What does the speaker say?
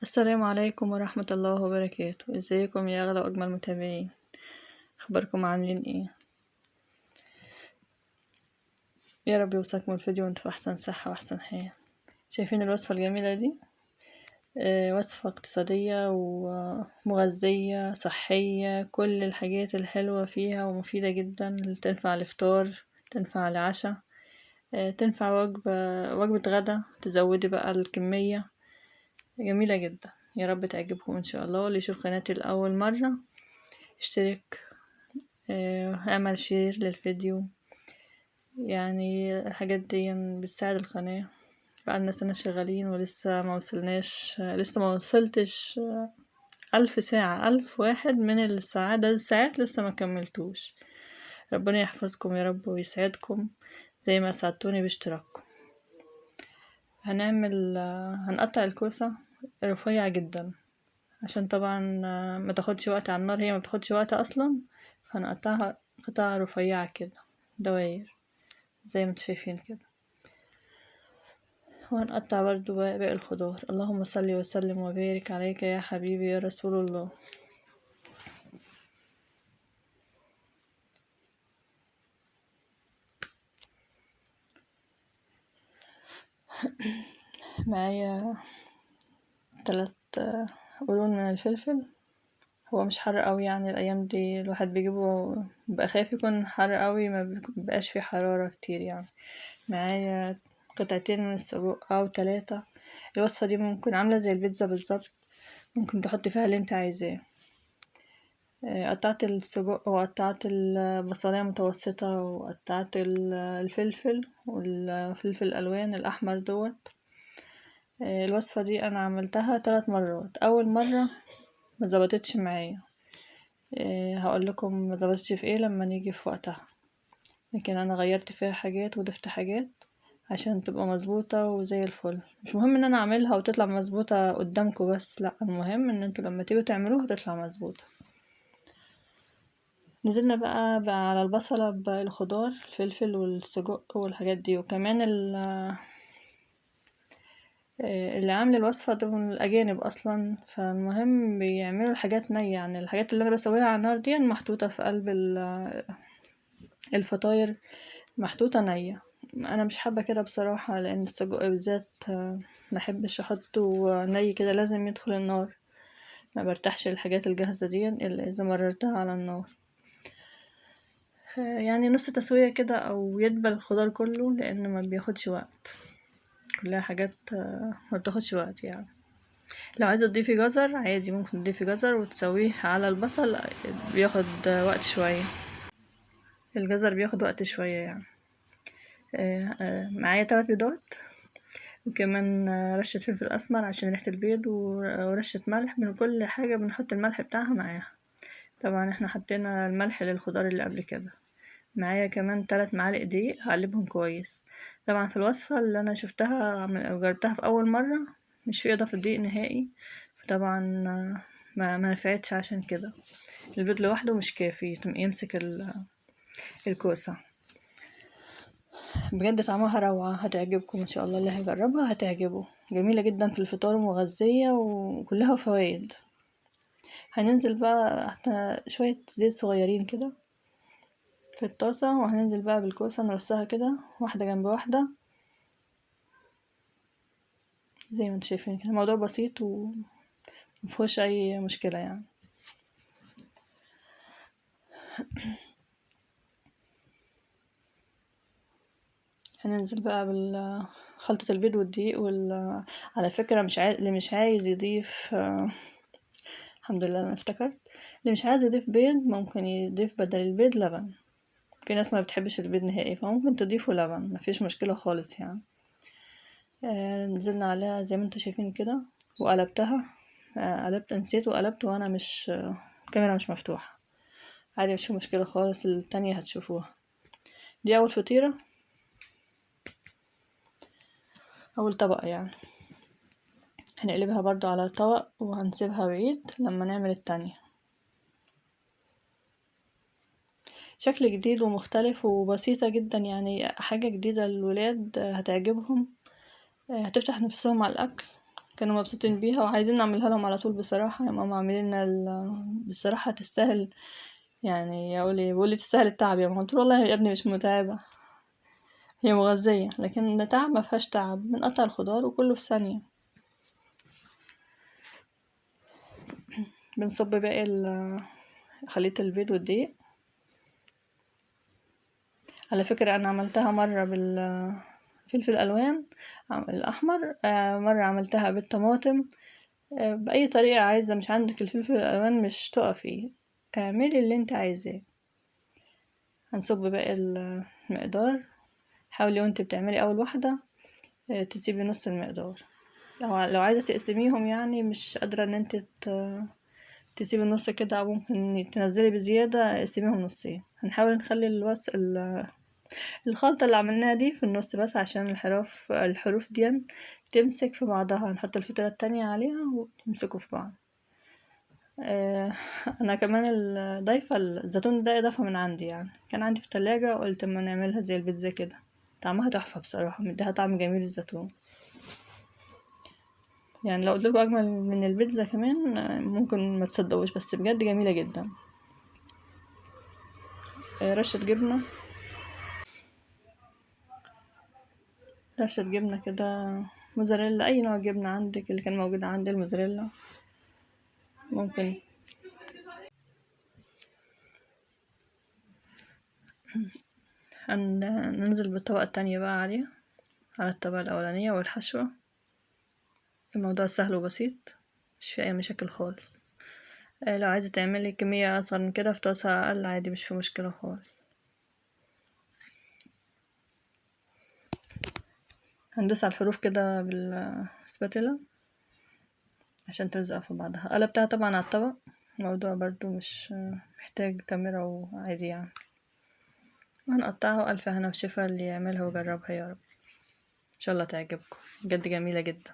السلام عليكم ورحمة الله وبركاته. ازيكم يا اغلى واجمل متابعين؟ اخباركم عاملين ايه؟ يا رب يوصلكم الفيديو وانتوا في احسن صحة واحسن حال. شايفين الوصفة الجميلة دي؟ وصفة اقتصادية ومغذية صحية، كل الحاجات الحلوة فيها ومفيدة جدا، اللي تنفع لفطار، تنفع لعشاء، تنفع وجبة غدا، تزودي بقى الكمية. جميلة جدا، يا رب تعجبكم ان شاء الله. اللي يشوف قناتي لأول مرة اشترك، اعمل شير للفيديو، يعني الحاجات دي بتساعد القناة. بقالنا سنة شغالين ولسه ما وصلناش، لسه ما وصلتش 1000 ساعة، 1000 واحد من الساعات لسه ما كملتوش. ربنا يحفظكم يا رب ويسعدكم زي ما ساعدتوني باشتراككم. هنقطع الكوسة رفيع جدا، عشان طبعا ما تاخدش وقت على النار، هي ما بتاخدش وقت اصلا. فهنقطعها قطع رفيعة كده، دواير زي ما انتوا شايفين كده. وهنقطع برضو باقي الخضار. اللهم صل وسلم وبارك عليك يا حبيبي يا رسول الله. معايا 3 قرون من الفلفل. هو مش حر قوي يعني، الايام دي الواحد بيجيبه بقى خايف يكون حر قوي، ما بقاش فيه حرارة كتير يعني. معايا قطعتين من السجق او 3. الوصفة دي ممكن عاملة زي البيتزا بالظبط، ممكن تحطي فيها اللي انت عايزاه. قطعت السجق وقطعت البصلاية متوسطة، وقطعت الفلفل والفلفل الألوان الأحمر دوت. الوصفة دي أنا عملتها 3 مرات. أول مرة ما زبطتش معايا، هقول لكم ما زبطتش في ايه لما نيجي في وقتها، لكن أنا غيرت فيها حاجات وضفت حاجات عشان تبقى مظبوطة وزي الفل. مش مهم ان انا اعملها وتطلع مظبوطة قدامكم بس، لا، المهم ان انتوا لما تيجوا تعملوها تطلع مظبوطة. نزلنا بقى على البصلة بالخضار، الفلفل والسجق والحاجات دي، وكمان اللي عامل الوصفة ده من الأجانب أصلا، فالمهم بيعملوا الحاجات نية. يعني الحاجات اللي أنا بسويها على النار دي محطوطة في قلب الفطاير، محطوطة نية. أنا مش حابة كده بصراحة، لأن السجق بالذات محبش أحطه ني كده، لازم يدخل النار. ما برتاحش الحاجات الجاهزة دي إلا إذا مررتها على النار. يعني نص تسوية كده او يدبل الخضار كله، لان ما بياخدش وقت، كلها حاجات ما بتاخدش وقت يعني. لو عايزة تضيفي جزر عادي، ممكن تضيفي جزر وتسويه على البصل، بياخد وقت شوية. الجزر بياخد وقت شوية يعني. معايا 3 بيضات، وكمان رشة فلفل اسمر عشان ريحة البيض، ورشة ملح. من كل حاجة بنحط الملح بتاعها معاها. طبعا احنا حطينا الملح للخضار اللي قبل كده. معايا كمان 3 معالق دقيق، هقلبهم كويس. طبعا في الوصفة اللي انا شفتها جربتها في اول مرة مش في اضافة دقيق نهائي، فطبعا ما نفعتش. عشان كده البيض لوحده مش كافي يمسك الكوسة. بجد طعمها روعة، هتعجبكم ان شاء الله. اللي هيجربها هتعجبه، جميلة جدا في الفطار ومغذية وكلها فوائد. هننزل بقى حتى شوية زيت صغيرين كده في الطاسة، وهننزل بقى بالكوسة نرصها كده واحدة جنب واحدة زي ما انتوا شايفين كده. الموضوع بسيط ومفيهوش اي مشكلة يعني. هننزل بقى خلطة البيض والدقيق على فكرة اللي مش عايز يضيف الحمد لله انا افتكرت، اللي مش عايز يضيف بيض ممكن يضيف بدل البيض لبن. في ناس ما بتحبش البيض نهائي، فممكن تضيفوا لبن، مفيش مشكلة خالص يعني. نزلنا عليها زي ما انتوا شايفين كده وقلبتها. نسيت وقلبت وانا مش الكاميرا مش مفتوحة. عادي مش مشكلة خالص، التانية هتشوفوها. دي اول فطيرة، اول طبق يعني. هنقلبها برضو على الطبق وهنسيبها بعيد لما نعمل التانية. شكل جديد ومختلف وبسيطة جدا يعني، حاجة جديدة للولاد هتعجبهم، هتفتح نفسهم على الأكل. كانوا مبسوطين بيها وعايزين نعملها لهم على طول. بصراحة يا ماما اعملي لنا بصراحة تستاهل، يعني بيقول لي تستاهل التعب يا ماما. قلت له والله يا ابني مش متعبة، هي مغذية لكن تعب ما فيهاش تعب، بنقطع الخضار وكله في ثانية. بنصب باقي خليط البيض والدقيق. على فكرة انا عملتها مرة بالفلفل الالوان الاحمر، مرة عملتها بالطماطم. باي طريقة عايزة، مش عندك الفلفل الالوان مش تقفي، اعملي اللي انت عايزاه. هنصب باقي المقدار. حاولي وانت بتعملي اول واحدة تسيبي نص المقدار. لو عايزة تقسميهم، يعني مش قادرة ان انت تسيبي النص كده، او ممكن تنزلي بزيادة اقسميهم نصين. هنحاول نخلي الخلطة اللي عملناها دي في النص بس عشان الحروف دي تمسك في بعضها. نحط الفطيرة التانية عليها ويمسكوا في بعض. انا كمان ضايفة الزيتون ده اضافة من عندي، يعني كان عندي في التلاجة، قلت اما نعملها زي البيتزا كده. طعمها تحفة بصراحة، مديها طعم جميل الزيتون. يعني لو قلتلكوا اجمل من البيتزا كمان ممكن ما تصدقوش، بس بجد جميلة جدا. رشة جبنة، رشة جبنة كده، موزاريلا، اي نوع جبنة عندك اللي كان موجود عندي، الموزاريلا ممكن. ننزل بالطبقة التانية بقى عليها، على الطبقة الأولانية والحشوة. الموضوع سهل وبسيط، مش فيه أي مشاكل خالص. لو عايزة تعملي كمية أصغر من كده في طاسة أقل عادي، مش في مشكلة خالص. هندوس على الحروف كده بالسباتيلا عشان تلزق في بعضها. قلبتها طبعا على الطبق، الموضوع برضو مش محتاج كاميرا وعادي يعني. وهنقطعها، وألف هنا وشفا اللي يعملها ويجربها يا رب. إن شاء الله تعجبكم، بجد جميلة جدا.